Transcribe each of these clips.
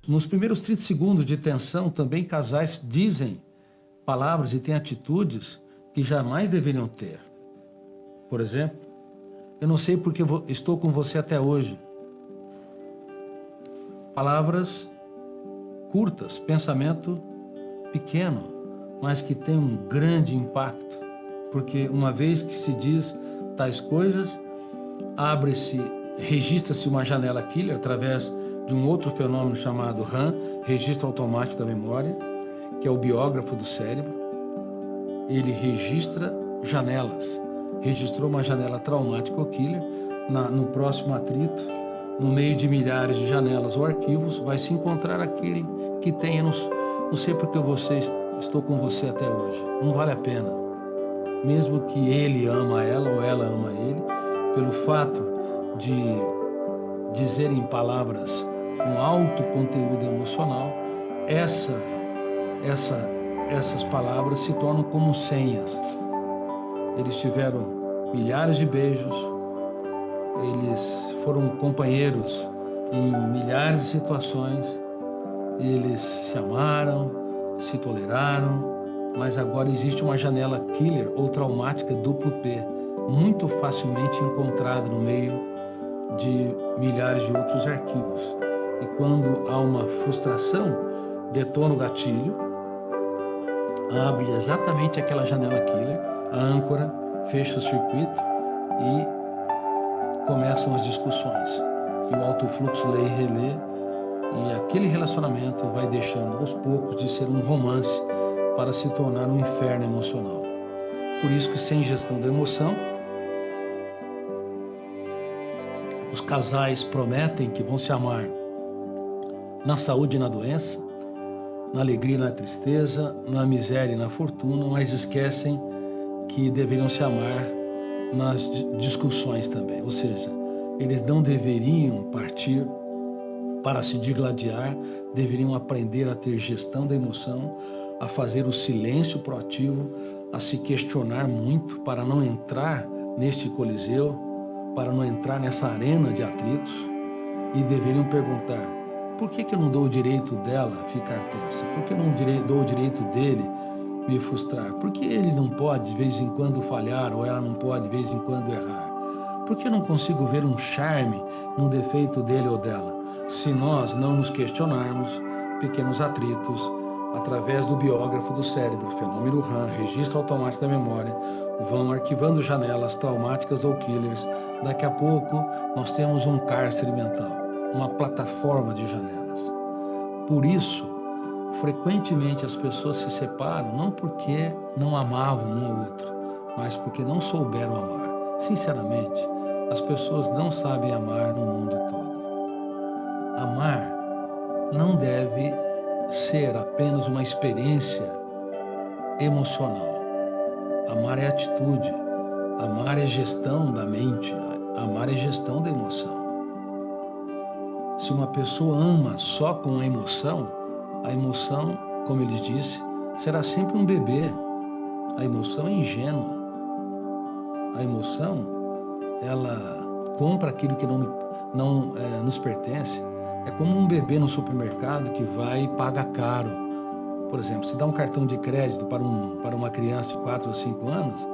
Nos primeiros 30 segundos de tensão, também casais dizem palavras e têm atitudes que jamais deveriam ter. Por exemplo, eu não sei porque estou com você até hoje. Palavras curtas, pensamento pequeno, mas que tem um grande impacto. Porque uma vez que se diz tais coisas, registra-se uma janela killer através de um outro fenômeno chamado RAM, registro automático da memória, que é o biógrafo do cérebro. Ele registra janelas. Registrou uma janela traumática ou killer, no próximo atrito, no meio de milhares de janelas ou arquivos, vai se encontrar aquele que tenha, não sei porque estou com você até hoje. Não vale a pena. Mesmo que ele ama ela ou ela ama ele, pelo fato de dizerem palavras com alto conteúdo emocional, essas palavras se tornam como senhas. Eles tiveram milhares de beijos, eles foram companheiros em milhares de situações, eles se amaram, se toleraram, mas agora existe uma janela killer ou traumática duplo P, muito facilmente encontrada no meio de milhares de outros arquivos. E quando há uma frustração, detona o gatilho, abre exatamente aquela janela killer, a âncora fecha o circuito e começam as discussões. E o alto fluxo lê e relê, e aquele relacionamento vai deixando aos poucos de ser um romance para se tornar um inferno emocional. Por isso que sem gestão da emoção, os casais prometem que vão se amar na saúde e na doença, na alegria e na tristeza, na miséria e na fortuna, mas esquecem que deveriam se amar nas discussões também. Ou seja, eles não deveriam partir para se digladiar, deveriam aprender a ter gestão da emoção, a fazer o silêncio proativo, a se questionar muito para não entrar neste coliseu, para não entrar nessa arena de atritos, e deveriam perguntar: por que eu não dou o direito dela ficar tensa? Por que eu não dou o direito dele me frustrar? Por que ele não pode de vez em quando falhar ou ela não pode de vez em quando errar? Por que eu não consigo ver um charme num defeito dele ou dela? Se nós não nos questionarmos, pequenos atritos, através do biógrafo do cérebro, fenômeno RAM, registro automático da memória, vão arquivando janelas traumáticas ou killers. Daqui a pouco, nós temos um cárcere mental, uma plataforma de janelas. Por isso, frequentemente as pessoas se separam não porque não amavam um ao outro, mas porque não souberam amar. Sinceramente, as pessoas não sabem amar no mundo todo. Amar não deve ser apenas uma experiência emocional. Amar é atitude, amar é gestão da mente, amar é gestão da emoção. Se uma pessoa ama só com a emoção, como eles disse, será sempre um bebê. A emoção é ingênua. A emoção, ela compra aquilo que não nos pertence. É como um bebê no supermercado que vai e paga caro. Por exemplo, se dá um cartão de crédito para uma criança de 4 ou 5 anos,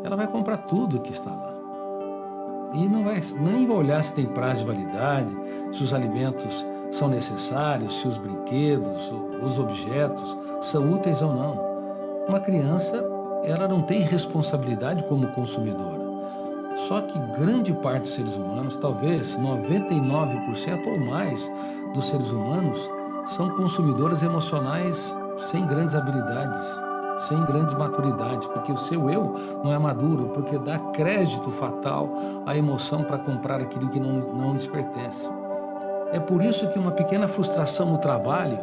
ela vai comprar tudo que está lá. E nem vai olhar se tem prazo de validade, se os alimentos são necessários, se os brinquedos, os objetos são úteis ou não. Uma criança, ela não tem responsabilidade como consumidora. Só que grande parte dos seres humanos, talvez 99% ou mais dos seres humanos, são consumidores emocionais sem grandes habilidades, sem grandes maturidades, porque o seu eu não é maduro, porque dá crédito fatal à emoção para comprar aquilo que não lhes pertence. É por isso que uma pequena frustração no trabalho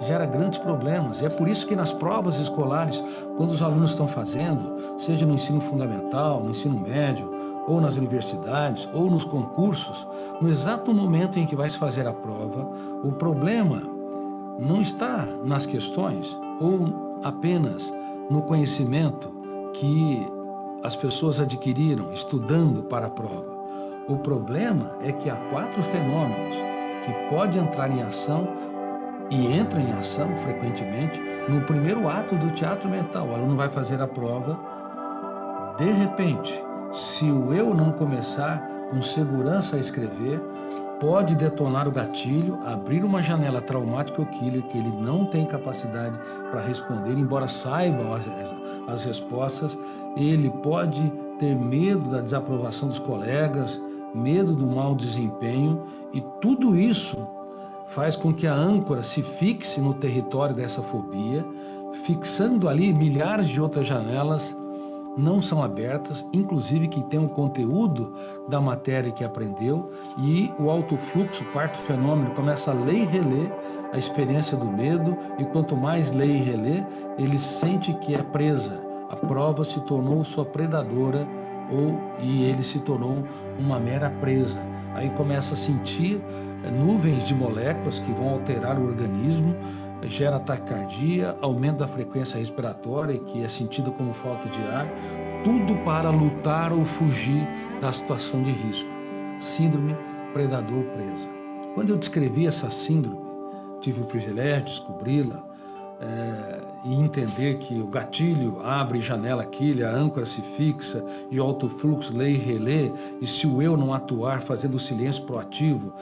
gera grandes problemas. E é por isso que nas provas escolares, quando os alunos estão fazendo, seja no ensino fundamental, no ensino médio, ou nas universidades, ou nos concursos, no exato momento em que vai se fazer a prova, o problema não está nas questões ou apenas no conhecimento que as pessoas adquiriram estudando para a prova. O problema é que há 4 fenômenos que podem entrar em ação e entra em ação frequentemente no primeiro ato do teatro mental. O aluno vai fazer a prova, de repente, se o eu não começar com segurança a escrever, pode detonar o gatilho, abrir uma janela traumática ou killer que ele não tem capacidade para responder, embora saiba as respostas. Ele pode ter medo da desaprovação dos colegas, medo do mau desempenho, e tudo isso faz com que a âncora se fixe no território dessa fobia, fixando ali milhares de outras janelas não são abertas, inclusive que tem o conteúdo da matéria que aprendeu, e o autofluxo, quarto fenômeno, começa a ler e reler a experiência do medo, e quanto mais lê e relê, ele sente que é presa. A prova se tornou sua predadora, e ele se tornou uma mera presa. Aí começa a sentir nuvens de moléculas que vão alterar o organismo, gera taquicardia, aumento da frequência respiratória, que é sentida como falta de ar, tudo para lutar ou fugir da situação de risco. Síndrome predador-presa. Quando eu descrevi essa síndrome, tive o privilégio de descobri-la, e entender que o gatilho abre janela quilha, a âncora se fixa e o autofluxo lê e relê, e se o eu não atuar fazendo o silêncio proativo,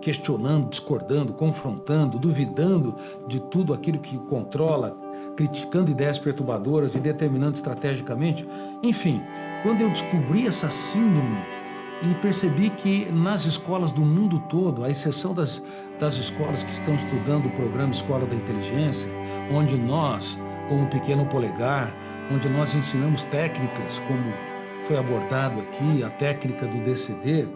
questionando, discordando, confrontando, duvidando de tudo aquilo que controla, criticando ideias perturbadoras e determinando estrategicamente, enfim, quando eu descobri essa síndrome e percebi que nas escolas do mundo todo, à exceção das escolas que estão estudando o programa Escola da Inteligência, onde nós, como Pequeno Polegar, onde nós ensinamos técnicas, como foi abordado aqui, a técnica do DCD,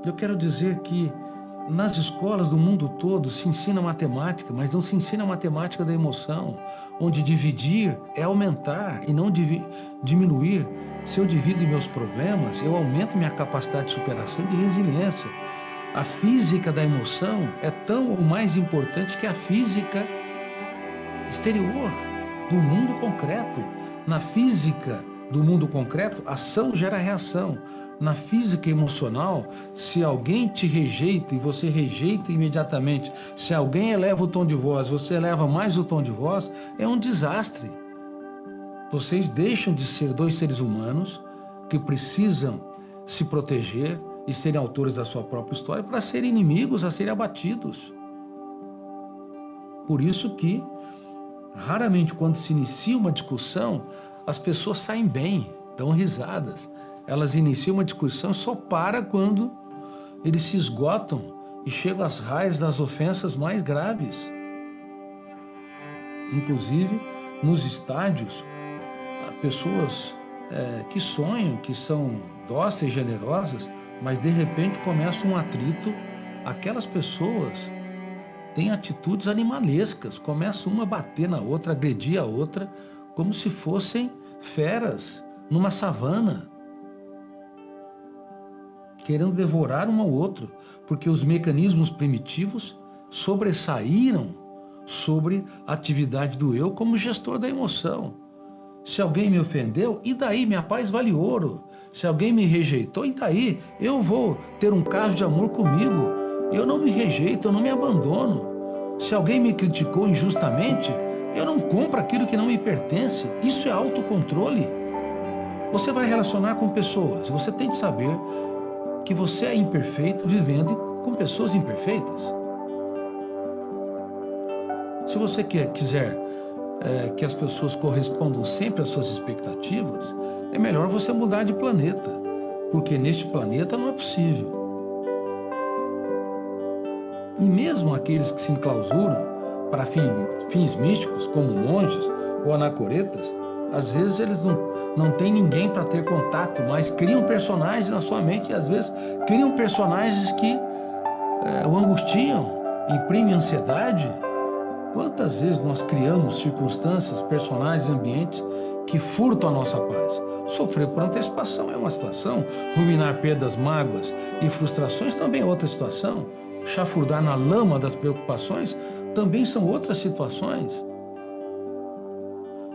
eu quero dizer que nas escolas do mundo todo se ensina matemática, mas não se ensina a matemática da emoção, onde dividir é aumentar e não diminuir. Se eu divido meus problemas, eu aumento minha capacidade de superação e de resiliência. A física da emoção é tão ou mais importante que a física exterior, do mundo concreto. Na física do mundo concreto, ação gera reação. Na física emocional, se alguém te rejeita e você rejeita imediatamente, se alguém eleva o tom de voz, você eleva mais o tom de voz, é um desastre. Vocês deixam de ser dois seres humanos que precisam se proteger e serem autores da sua própria história para serem inimigos a serem abatidos. Por isso que, raramente, quando se inicia uma discussão, as pessoas saem bem, dão risadas. Elas iniciam uma discussão só para quando eles se esgotam e chegam às raias das ofensas mais graves. Inclusive, nos estádios, pessoas que sonham, que são dóceis, generosas, mas de repente começa um atrito. Aquelas pessoas têm atitudes animalescas, começa uma a bater na outra, agredir a outra, como se fossem feras numa savana, querendo devorar um ao outro, porque os mecanismos primitivos sobressaíram sobre a atividade do eu como gestor da emoção. Se alguém me ofendeu, e daí? Minha paz vale ouro. Se alguém me rejeitou, e daí? Eu vou ter um caso de amor comigo. Eu não me rejeito, eu não me abandono. Se alguém me criticou injustamente, eu não compro aquilo que não me pertence. Isso é autocontrole. Você vai relacionar com pessoas, você tem que saber que você é imperfeito vivendo com pessoas imperfeitas. Se você quiser que as pessoas correspondam sempre às suas expectativas, é melhor você mudar de planeta, porque neste planeta não é possível. E mesmo aqueles que se enclausuram para fins místicos, como monges ou anacoretas, às vezes eles não têm ninguém para ter contato, mas criam personagens na sua mente, e às vezes criam personagens que o angustiam, imprimem ansiedade. Quantas vezes nós criamos circunstâncias, personagens, ambientes que furtam a nossa paz? Sofrer por antecipação é uma situação, ruminar perdas, mágoas e frustrações também é outra situação, chafurdar na lama das preocupações também são outras situações.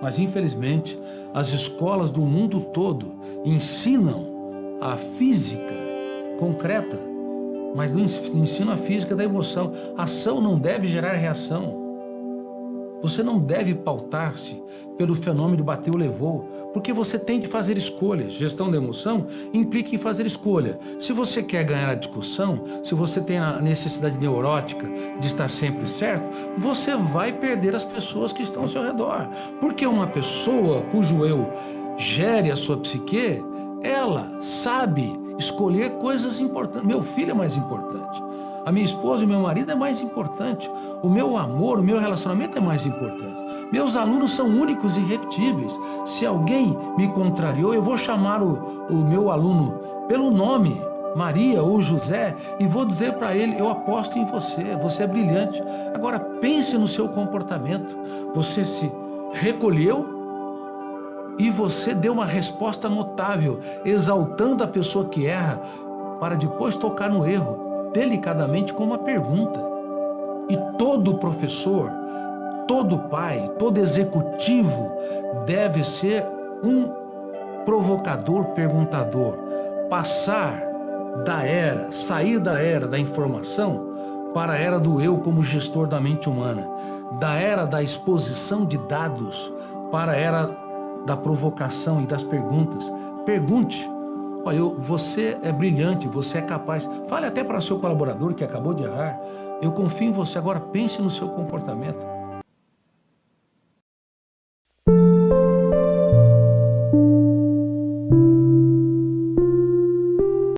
Mas, infelizmente, as escolas do mundo todo ensinam a física concreta mas no ensino a física da emoção. Ação não deve gerar reação. Você não deve pautar-se pelo fenômeno de bateu, levou, porque você tem que fazer escolhas. Gestão da emoção implica em fazer escolha. Se você quer ganhar a discussão, se você tem a necessidade neurótica de estar sempre certo, você vai perder as pessoas que estão ao seu redor. Porque uma pessoa cujo eu gere a sua psique, ela sabe escolher coisas importantes. Meu filho é mais importante. A minha esposa e meu marido é mais importante. O meu amor, o meu relacionamento é mais importante. Meus alunos são únicos e irrepetíveis. Se alguém me contrariou, eu vou chamar o meu aluno pelo nome, Maria ou José, e vou dizer para ele: eu aposto em você, você é brilhante. Agora pense no seu comportamento. Você se recolheu e você deu uma resposta notável, exaltando a pessoa que erra, para depois tocar no erro delicadamente com uma pergunta. E todo professor, todo pai, todo executivo deve ser um provocador, perguntador. Sair da era da informação para a era do eu como gestor da mente humana, da era da exposição de dados para a era da provocação e das perguntas. Pergunte. Olha, você é brilhante, você é capaz. Fale até para seu colaborador que acabou de errar: eu confio em você, agora pense no seu comportamento.